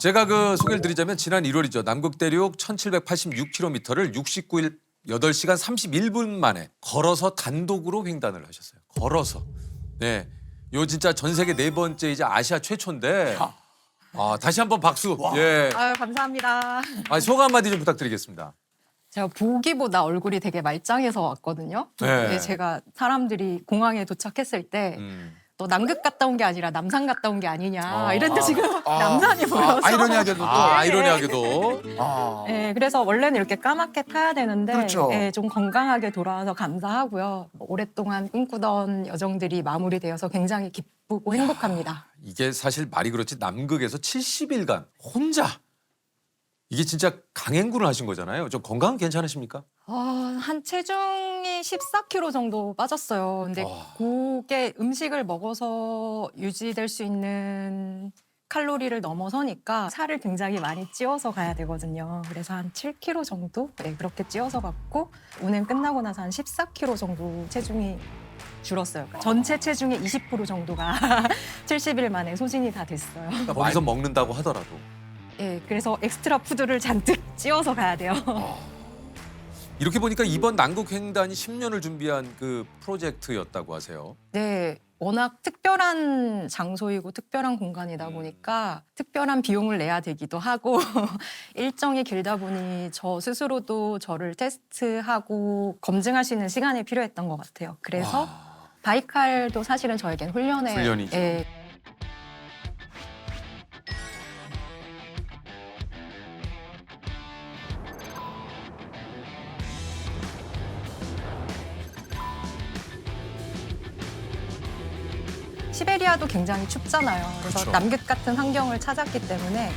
제가 그 소개를 드리자면 지난 1월이죠. 남극 대륙 1786km를 69일 8시간 31분 만에 걸어서 단독으로 횡단을 하셨어요. 걸어서. 네. 요 진짜 전 세계 네 번째이자 아시아 최초인데 다시 한번 박수. 예. 아유, 감사합니다. 소감 한마디 좀 부탁드리겠습니다. 제가 보기보다 얼굴이 되게 말짱해서 왔거든요. 네. 네, 제가 사람들이 공항에 도착했을 때 너 음. 남극 갔다 온 게 아니라 남산 갔다 온 게 아니냐 이랬는데 지금 남산이 보여서 아이러니하게도 또. 아이러니하게도. 네, 그래서 원래는 이렇게 까맣게 타야 되는데 그렇죠. 네, 좀 건강하게 돌아와서 감사하고요. 오랫동안 꿈꾸던 여정들이 마무리되어서 굉장히 기쁘고 행복합니다. 이게 사실 말이 그렇지 남극에서 70일간 혼자 이게 진짜 강행군을 하신 거잖아요. 좀 건강 괜찮으십니까? 한 체중이 14kg 정도 빠졌어요. 근데 그게 음식을 먹어서 유지될 수 있는 칼로리를 넘어서니까 살을 굉장히 많이 찌워서 가야 되거든요. 그래서 한 7kg 정도 그렇게 찌워서 갔고 운행 끝나고 나서 한 14kg 정도 체중이 줄었어요. 그러니까 전체 체중의 20% 정도가 70일 만에 소진이 다 됐어요. 거기서 먹는다고 하더라도. 예, 그래서 엑스트라 푸드를 잔뜩 찌워서 가야 돼요. 이렇게 보니까 이번 남극 횡단이 10년을 준비한 그 프로젝트였다고 하세요. 네, 워낙 특별한 장소이고 특별한 공간이다 보니까 특별한 비용을 내야 되기도 하고 일정이 길다 보니 저 스스로도 저를 테스트하고 검증할 수 있는 시간이 필요했던 것 같아요. 그래서 바이칼도 사실은 저에겐 훈련이죠. 예, 시베리아도 굉장히 춥잖아요. 그래서 그렇죠. 남극 같은 환경을 찾았기 때문에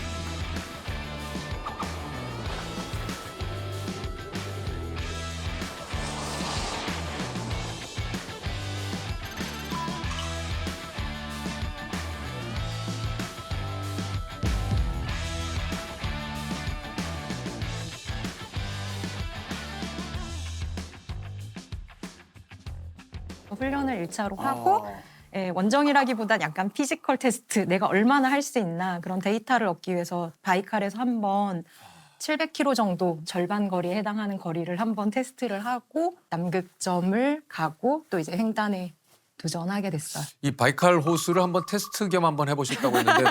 훈련을 1차로 하고 예, 원정이라기보단 약간 피지컬 테스트, 내가 얼마나 할 수 있나 그런 데이터를 얻기 위해서 바이칼에서 한번 700km 정도 절반 거리에 해당하는 거리를 한번 테스트를 하고 남극점을 가고 또 이제 횡단에 도전하게 됐어요. 이 바이칼 호수를 한번 테스트 겸 한번 해보셨다고 했는데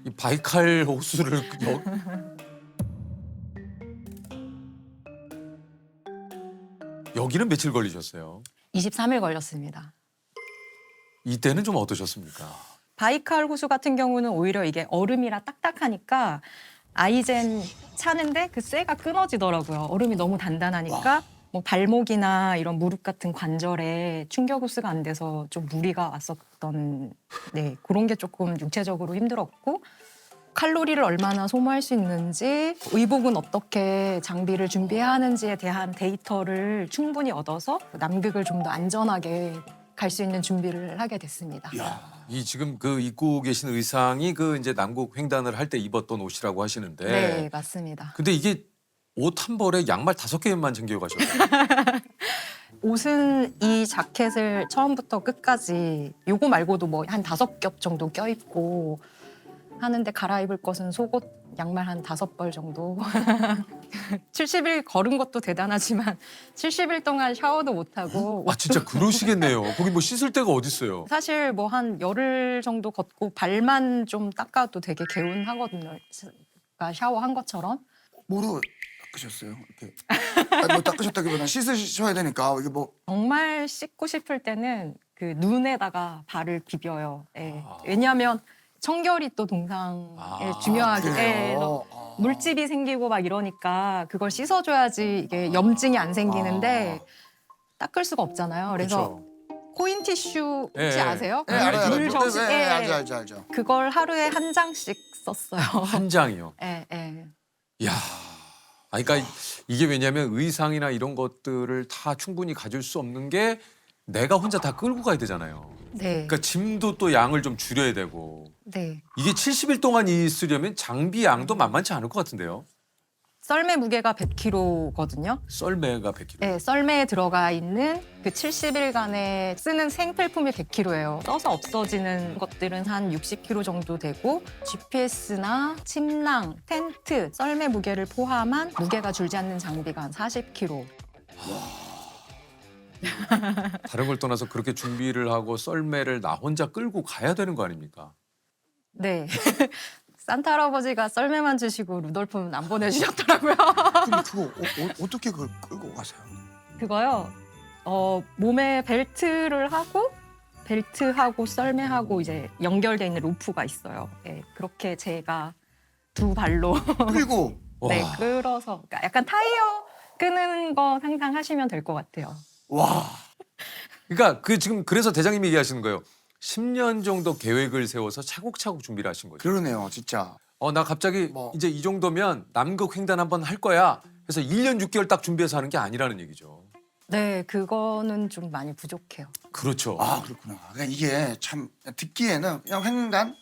이 바이칼 호수를 여기는 며칠 걸리셨어요? 23일 걸렸습니다. 이때는 좀 어떠셨습니까? 바이칼 호수 같은 경우는 오히려 이게 얼음이라 딱딱하니까 아이젠 차는데 그 쇠가 끊어지더라고요. 얼음이 너무 단단하니까 뭐 발목이나 이런 무릎 같은 관절에 충격 흡수가 안 돼서 좀 무리가 왔었던 그런 게 조금 육체적으로 힘들었고 칼로리를 얼마나 소모할 수 있는지 의복은 어떻게 장비를 준비해야 하는지에 대한 데이터를 충분히 얻어서 남극을 좀 더 안전하게 갈 수 있는 준비를 하게 됐습니다. 이 지금 그 입고 계신 의상이 그 이제 남극 횡단을 할 때 입었던 옷이라고 하시는데. 네, 맞습니다. 근데 이게 옷 한 벌에 양말 5개만 챙겨 가셨어요. 옷은 이 자켓을 처음부터 끝까지 요거 말고도 뭐 한 5겹 정도 껴입고 하는데 갈아입을 것은 속옷, 양말 한 5벌 정도. 70일 걸은 것도 대단하지만 70일 동안 샤워도 못하고 진짜 그러시겠네요. 거기 뭐 씻을 데가 어디 있어요? 사실 뭐 한 열흘 정도 걷고 발만 좀 닦아도 되게 개운하거든요. 그러니까 샤워한 것처럼. 뭐로 닦으셨어요? 이렇게. 아니, 뭐 닦으셨다기보다 씻으셔야 되니까 이게 뭐 정말 씻고 싶을 때는 그 눈에다가 발을 비벼요. 예. 왜냐하면 청결이 또 동상에 중요하기 때문에 물집이 생기고 막 이러니까 그걸 씻어줘야지 이게 염증이 안 생기는데 닦을 수가 없잖아요. 그래서 코인 티슈 혹시 아세요? 네, 알아요. 물 접시. 네, 알죠. 그걸 하루에 한 장씩 썼어요. 한 장이요. 예, 예. 이야. 그러니까 이게 왜냐하면 의상이나 이런 것들을 다 충분히 가질 수 없는 게 내가 혼자 다 끌고 가야 되잖아요. 네. 그러니까 짐도 또 양을 좀 줄여야 되고. 네. 이게 70일 동안 있으려면 장비 양도 만만치 않을 것 같은데요. 썰매 무게가 100kg거든요. 썰매가 100kg. 네, 썰매에 들어가 있는 그 70일간에 쓰는 생필품이 100kg예요. 써서 없어지는 것들은 한 60kg 정도 되고 GPS나 침낭, 텐트, 썰매 무게를 포함한 무게가 줄지 않는 장비가 한 40kg. 다른 걸 떠나서 그렇게 준비를 하고 썰매를 나 혼자 끌고 가야 되는 거 아닙니까? 네. 산타 할아버지가 썰매만 주시고 루돌프는 안 보내주셨더라고요. 근데 그거 어떻게 그걸 끌고 가세요? 그거요. 몸에 벨트를 하고 벨트하고 썰매하고 이제 연결돼 있는 로프가 있어요. 네, 그렇게 제가 두 발로 끌고 네, 와. 끌어서 그러니까 약간 타이어 끄는 거 상상하시면 될 것 같아요. 와. 그러니까 그 지금 그래서 대장님이 얘기하시는 거예요. 10년 정도 계획을 세워서 차곡차곡 준비를 하신 거죠. 그러네요, 진짜. 나 갑자기 뭐. 이제 이 정도면 남극 횡단 한번 할 거야. 그래서 1년 6개월 딱 준비해서 하는 게 아니라는 얘기죠. 네, 그거는 좀 많이 부족해요. 그렇죠. 아, 그렇구나. 그러니까 이게 참 듣기에는 그냥 횡단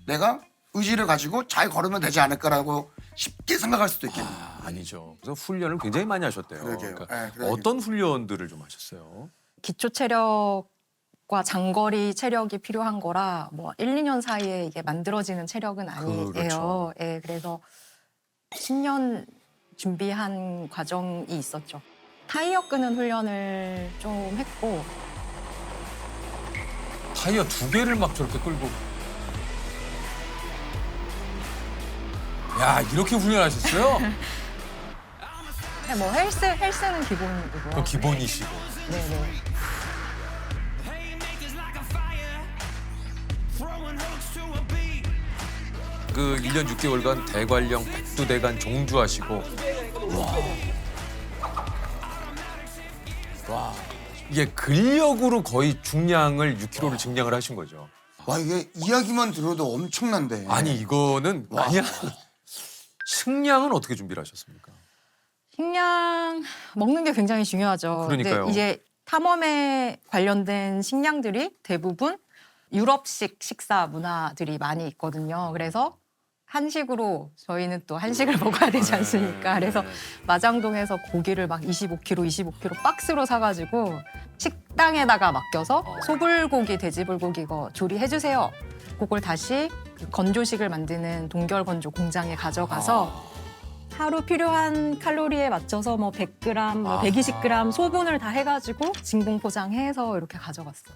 내가 의지를 가지고 잘 걸으면 되지 않을까라고 쉽게 생각할 수도 있겠네요. 아니죠. 그래서 훈련을 굉장히 많이 하셨대요. 그러게요. 네, 그러게요. 어떤 훈련들을 좀 하셨어요? 기초 체력과 장거리 체력이 필요한 거라 뭐 1, 2년 사이에 이게 만들어지는 체력은 아니에요. 그렇죠. 예, 그래서 10년 준비한 과정이 있었죠. 타이어 끄는 훈련을 좀 했고 타이어 2개를 막 저렇게 끌고. 야, 이렇게 훈련하셨어요? 네, 뭐 헬스는 기본이고요. 그 기본이시고. 네, 네. 그 1년 6개월간 대관령 백두대간 종주하시고. 와. 이게 근력으로 거의 중량을 6kg를 증량을 하신 거죠. 와, 이게 이야기만 들어도 엄청난데. 아니 이거는 와. 그냥 식량은 어떻게 준비를 하셨습니까? 식량 먹는 게 굉장히 중요하죠. 그러니까요. 근데 이제 탐험에 관련된 식량들이 대부분 유럽식 식사 문화들이 많이 있거든요. 그래서 한식으로 저희는 또 한식을 먹어야 되지 않습니까? 그래서 마장동에서 고기를 막 25kg 박스로 사가지고 식당에다가 맡겨서 소불고기, 돼지불고기 이거 조리해 주세요. 그걸 다시 그 건조식을 만드는 동결건조 공장에 가져가서 하루 필요한 칼로리에 맞춰서 뭐 100g, 뭐 120g 소분을 다 해가지고 진공 포장해서 이렇게 가져갔어요.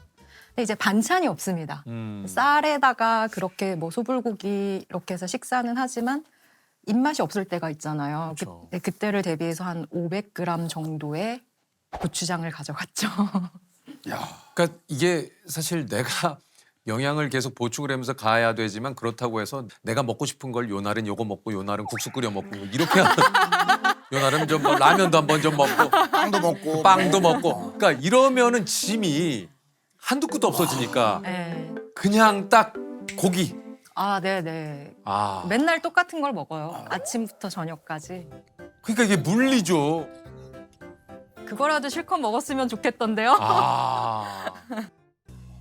근데 이제 반찬이 없습니다. 쌀에다가 그렇게 뭐 소불고기 이렇게 해서 식사는 하지만 입맛이 없을 때가 있잖아요. 그렇죠. 그때를 대비해서 한 500g 정도의 고추장을 가져갔죠. 야, 그러니까 이게 사실 내가 영양을 계속 보충을 하면서 가야 되지만 그렇다고 해서 내가 먹고 싶은 걸 요 날은 요거 먹고 요 날은 국수 끓여 먹고 이렇게 하는 요 날은 좀 뭐 라면도 한번 좀 먹고 빵도 먹고 빵도 먹고 그러니까 이러면은 짐이 한두 끗도 없어지니까 네. 그냥 딱 고기. 아, 네네. 아. 맨날 똑같은 걸 먹어요. 아침부터 저녁까지. 그러니까 이게 물리죠. 그거라도 실컷 먹었으면 좋겠던데요. 아.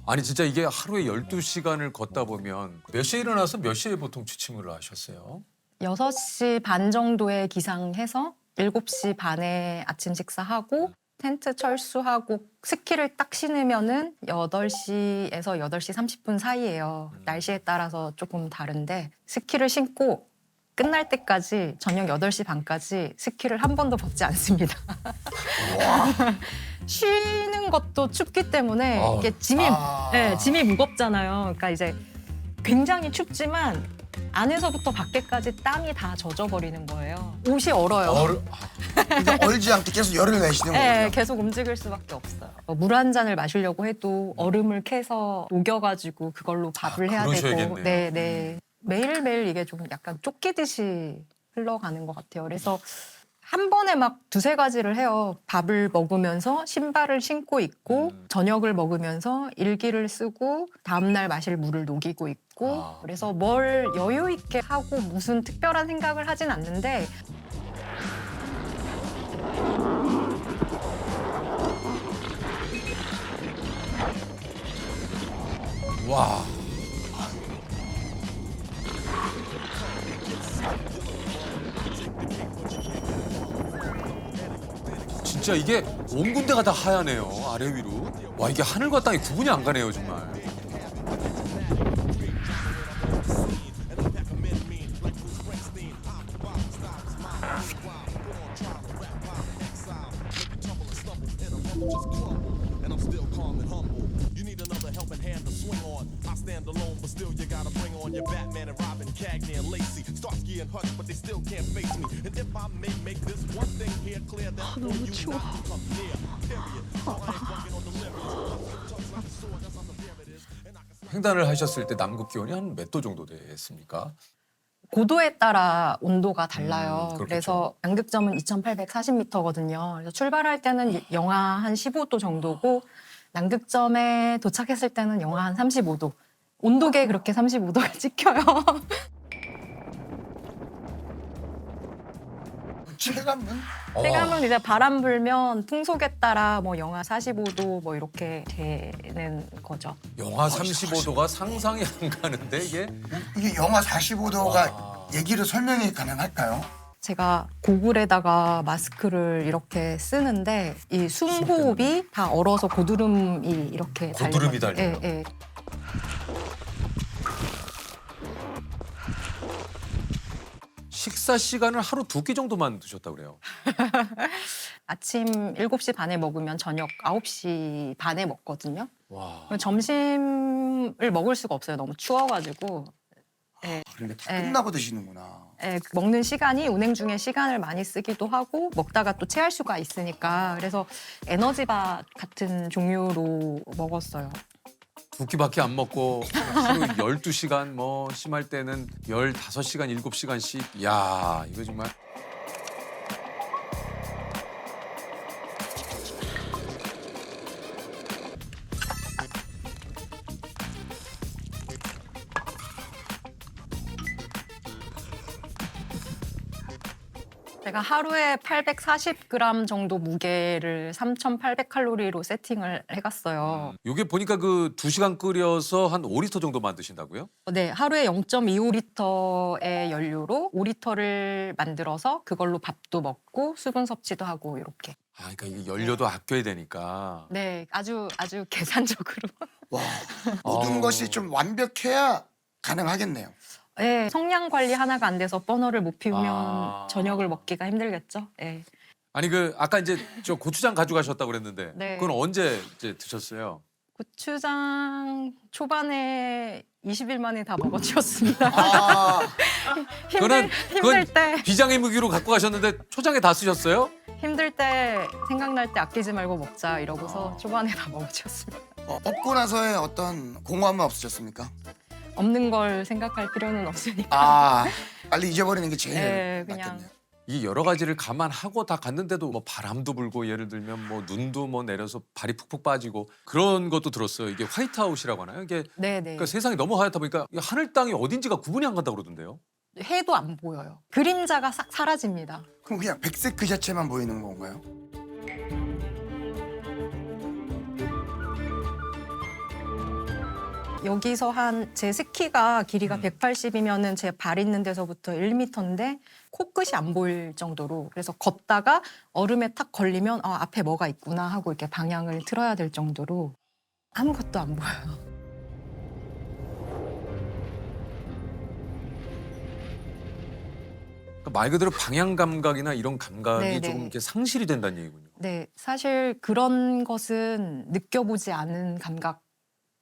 아니 진짜 이게 하루에 12시간을 걷다 보면 몇 시에 일어나서 몇 시에 보통 취침을 하셨어요? 6시 반 정도에 기상해서 7시 반에 아침 식사하고 텐트 철수하고 스키를 딱 신으면은 8시에서 8시 30분 사이예요. 날씨에 따라서 조금 다른데 스키를 신고 끝날 때까지 저녁 8시 반까지 스키를 한 번도 벗지 않습니다. 쉬는 것도 춥기 때문에 아우. 이게 짐이 무겁잖아요. 그러니까 이제 굉장히 춥지만 안에서부터 밖에까지 땀이 다 젖어버리는 거예요. 옷이 얼어요. 그러니까 얼지 않게 계속 열을 내시는 네, 거예요. 계속 움직일 수밖에 없어요. 물 한 잔을 마시려고 해도 얼음을 캐서 녹여가지고 그걸로 밥을 해야 되고, 그러셔야겠네요. 네. 매일매일 이게 좀 약간 쫓기듯이 흘러가는 것 같아요. 그래서 한 번에 막 2-3가지를 해요. 밥을 먹으면서 신발을 신고 있고 저녁을 먹으면서 일기를 쓰고 다음날 마실 물을 녹이고 있고 아. 그래서 뭘 여유 있게 하고 무슨 특별한 생각을 하진 않는데 와. 진짜 이게 온 군데가 다 하얗네요. 아래 위로. 와 이게 하늘과 땅이 구분이 안 가네요 정말. And I'm still calm and humble. You need another helping hand to swing on. I stand alone, but still you gotta bring on your Batman and Robin, Cagney and Lacey, Starsky and Hutch, but they still can't face me. And if I may make this one thing here clear, that you not to come near. Period. All I ain't working on the lyrics. Touch like a sword, that's how severe it is. And I can 횡단을 하셨을 때 남극 기온이 한 몇 도 정도 됐습니까? 고도에 따라 온도가 달라요. 그렇겠죠. 그래서 남극점은 2,840m거든요. 그래서 출발할 때는 영하 한 15도 정도고 남극점에 도착했을 때는 영하 한 35도. 온도계에 그렇게 35도가 찍혀요. 체감은 체감은 이제 바람 불면 풍속에 따라 뭐 영하 45도 뭐 이렇게 되는 거죠. 영하 35도가 상상이 안 가는데 이게 이게 영하 45도가 와. 얘기로 설명이 가능할까요? 제가 고글에다가 마스크를 이렇게 쓰는데 이 숨호흡이 다 얼어서 고드름이 이렇게 고드름이 달려요. 달려요? 예, 예. 식사 시간을 하루 2끼 정도만 드셨다고 그래요. 아침 7시 반에 먹으면 저녁 9시 반에 먹거든요. 와. 점심을 먹을 수가 없어요. 너무 추워가지고. 그러니까 다 예. 끝나고 드시는구나. 예, 먹는 시간이 운행 중에 시간을 많이 쓰기도 하고 먹다가 또 체할 수가 있으니까 그래서 에너지바 같은 종류로 먹었어요. 2끼밖에 안 먹고 하루 12시간 뭐 심할 때는 15시간, 7시간씩. 야 이거 정말. 제가 하루에 840g 정도 무게를 3,800칼로리로 세팅을 해갔어요. 요게 보니까 그 2시간 끓여서 한 5리터 정도 만드신다고요? 네, 하루에 0.25리터의 연료로 5리터를 만들어서 그걸로 밥도 먹고 수분 섭취도 하고 이렇게. 아, 그러니까 이게 연료도 아껴야 되니까. 네, 아주 계산적으로. 와 모든 어. 것이 좀 완벽해야 가능하겠네요. 네, 성량 관리 하나가 안 돼서 버너를 못 피우면 아. 저녁을 먹기가 힘들겠죠. 네. 아니 그 아까 이제 저 고추장 가져가셨다고 그랬는데 네. 그건 언제 이제 드셨어요? 고추장 초반에 20일 만에 다 먹어치웠습니다. 아 힘들 때 비장의 무기로 갖고 가셨는데 초장에 다 쓰셨어요? 힘들 때 생각날 때 아끼지 말고 먹자 이러고서 초반에 다 먹어치웠습니다. 먹고 나서의 어떤 공허함은 없으셨습니까? 없는 걸 생각할 필요는 없으니까. 아 빨리 잊어버리는 게 제일 네, 그냥. 낫겠네요. 이 여러 가지를 감안하고 다 갔는데도 뭐 바람도 불고 예를 들면 뭐 눈도 뭐 내려서 발이 푹푹 빠지고 그런 것도 들었어요. 이게 화이트아웃이라고 하나요? 이게 네네. 그러니까 세상이 너무 하얗다 보니까 이 하늘 땅이 어딘지가 구분이 안 간다고 그러던데요. 해도 안 보여요. 그림자가 싹 사라집니다. 그럼 그냥 백색 그 자체만 보이는 건가요? 여기서 한 제 스키가 길이가 180이면은 제 발 있는 데서부터 1m인데 코끝이 안 보일 정도로 그래서 걷다가 얼음에 탁 걸리면 앞에 뭐가 있구나 하고 이렇게 방향을 틀어야 될 정도로 아무것도 안 보여요. 그러니까 말 그대로 방향 감각이나 이런 감각이 네네. 조금 이렇게 상실이 된다는 얘기군요. 네, 사실 그런 것은 느껴보지 않은 감각,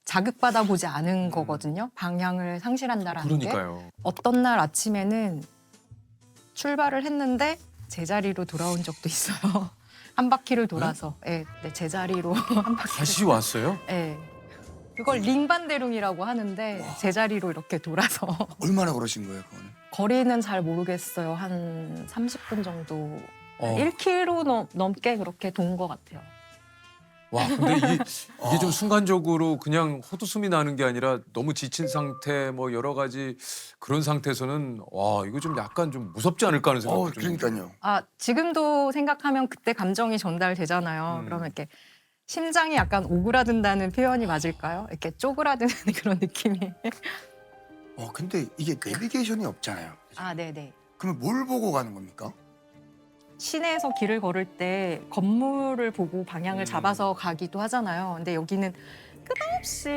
자극받아 보지 않은 거거든요. 방향을 상실한다라는 게. 그러니까요. 어떤 날 아침에는 출발을 했는데 제자리로 돌아온 적도 있어요. 한 바퀴를 돌아서 네, 제자리로 한 바퀴. 다시 왔어요? 네. 그걸 링반대룽이라고 하는데 제자리로 이렇게 돌아서 얼마나 걸으신 거예요, 그거는? 거리는 잘 모르겠어요. 한 30분 정도. 어. 1km 넘게 그렇게 돈 것 같아요. 와, 근데 이게 좀 순간적으로 그냥 헛웃음이 나는 게 아니라 너무 지친 상태 뭐 여러 가지 그런 상태에서는 와, 이거 좀 약간 좀 무섭지 않을까 하는 생각이 좀 그러니까요. 지금도 생각하면 그때 감정이 전달되잖아요. 그러면 이렇게 심장이 약간 오그라든다는 표현이 맞을까요? 이렇게 쪼그라드는 그런 느낌이. 근데 이게 내비게이션이 없잖아요. 네네. 그러면 뭘 보고 가는 겁니까? 시내에서 길을 걸을 때 건물을 보고 방향을 잡아서 가기도 하잖아요. 근데 여기는 끝없이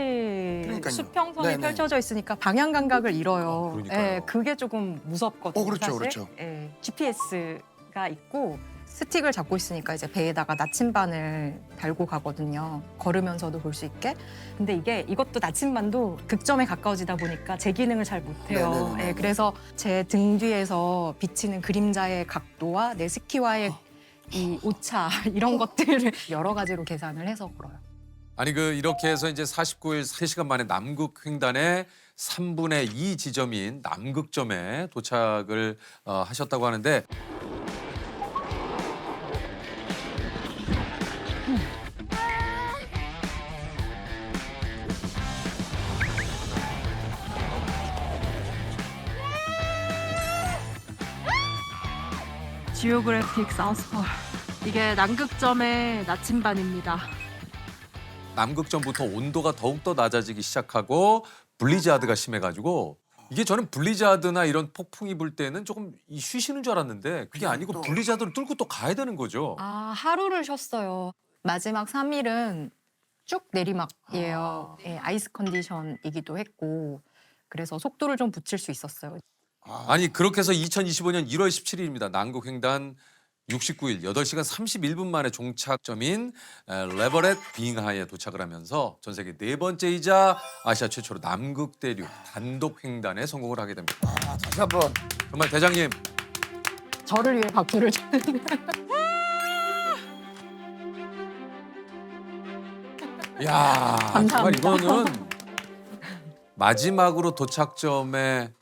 그러니까요. 수평선이 네네. 펼쳐져 있으니까 방향 감각을 잃어요. 그러니까요. 예, 그게 조금 무섭거든요. 그렇죠, 사실. 그렇죠. 예, GPS가 있고 스틱을 잡고 있으니까 이제 배에다가 나침반을 달고 가거든요. 걸으면서도 볼 수 있게. 근데 이것도 나침반도 극점에 가까워지다 보니까 제 기능을 잘 못해요. 네네네네. 예, 그래서 제 등 뒤에서 비치는 그림자의 각도와 내 스키와의 이 오차 이런 것들을 여러 가지로 계산을 해서 걸어요. 아니 이렇게 해서 이제 49일 3시간 만에 남극 횡단의 3분의 2 지점인 남극점에 도착을 하셨다고 하는데 지오그래픽 사우스폴. 이게 남극점의 나침반입니다. 남극점부터 온도가 더욱더 낮아지기 시작하고 블리자드가 심해가지고 이게 저는 블리자드나 이런 폭풍이 불 때는 조금 쉬시는 줄 알았는데 그게 아니고 또- 블리자드를 뚫고 또 가야 되는 거죠. 아, 하루를 쉬었어요. 마지막 3일은 쭉 내리막이에요. 예, 아이스 컨디션이기도 했고 그래서 속도를 좀 붙일 수 있었어요. 아니 그렇게 해서 2025년 1월 17일입니다. 남극 횡단 69일 8시간 31분 만에 종착점인 레버렛 빙하에 도착을 하면서 전 세계 네 번째이자 아시아 최초로 남극 대륙 단독 횡단에 성공을 하게 됩니다. 다시 한번 정말 대장님 저를 위해 박수를 쳐는 야 정말 감사합니다. 이거는 마지막으로 도착점에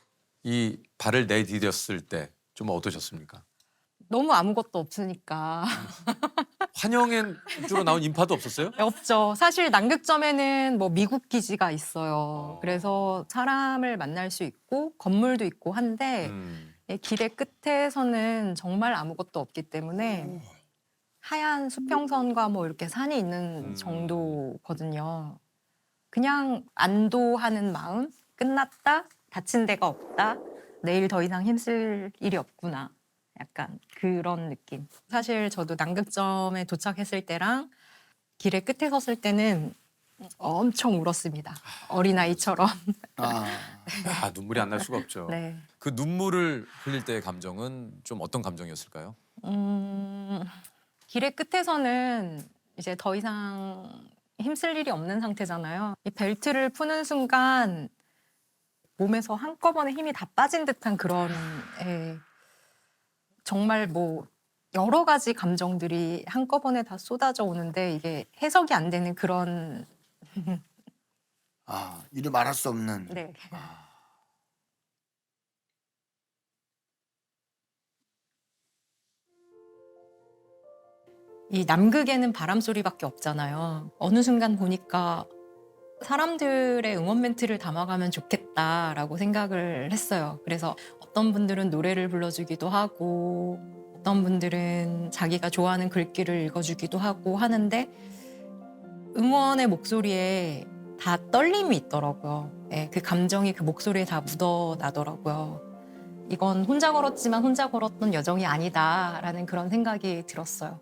이 발을 내디뎠을 때 좀 어떠셨습니까? 너무 아무것도 없으니까 환영의 주로 나온 인파도 없었어요? 없죠. 사실 남극점에는 뭐 미국 기지가 있어요. 그래서 사람을 만날 수 있고 건물도 있고 한데 이 길의 끝에서는 정말 아무것도 없기 때문에 하얀 수평선과 뭐 이렇게 산이 있는 정도거든요. 그냥 안도하는 마음, 끝났다, 다친 데가 없다, 내일 더 이상 힘쓸 일이 없구나. 약간 그런 느낌. 사실 저도 남극점에 도착했을 때랑 길의 끝에 섰을 때는 엄청 울었습니다. 어린아이처럼. 눈물이 안 날 수가 없죠. 네. 그 눈물을 흘릴 때의 감정은 좀 어떤 감정이었을까요? 길의 끝에서는 이제 더 이상 힘쓸 일이 없는 상태잖아요. 이 벨트를 푸는 순간 몸에서 한꺼번에 힘이 다 빠진 듯한 그런 정말 뭐 여러 가지 감정들이 한꺼번에 다 쏟아져 오는데 이게 해석이 안 되는 그런 이루 말할 수 없는. 네. 이 남극에는 바람 소리밖에 없잖아요. 어느 순간 보니까 사람들의 응원 멘트를 담아가면 좋겠다라고 생각을 했어요. 그래서 어떤 분들은 노래를 불러주기도 하고 어떤 분들은 자기가 좋아하는 글귀를 읽어주기도 하고 하는데 응원의 목소리에 다 떨림이 있더라고요. 예, 그 감정이 그 목소리에 다 묻어나더라고요. 이건 혼자 걸었지만 혼자 걸었던 여정이 아니다라는 그런 생각이 들었어요.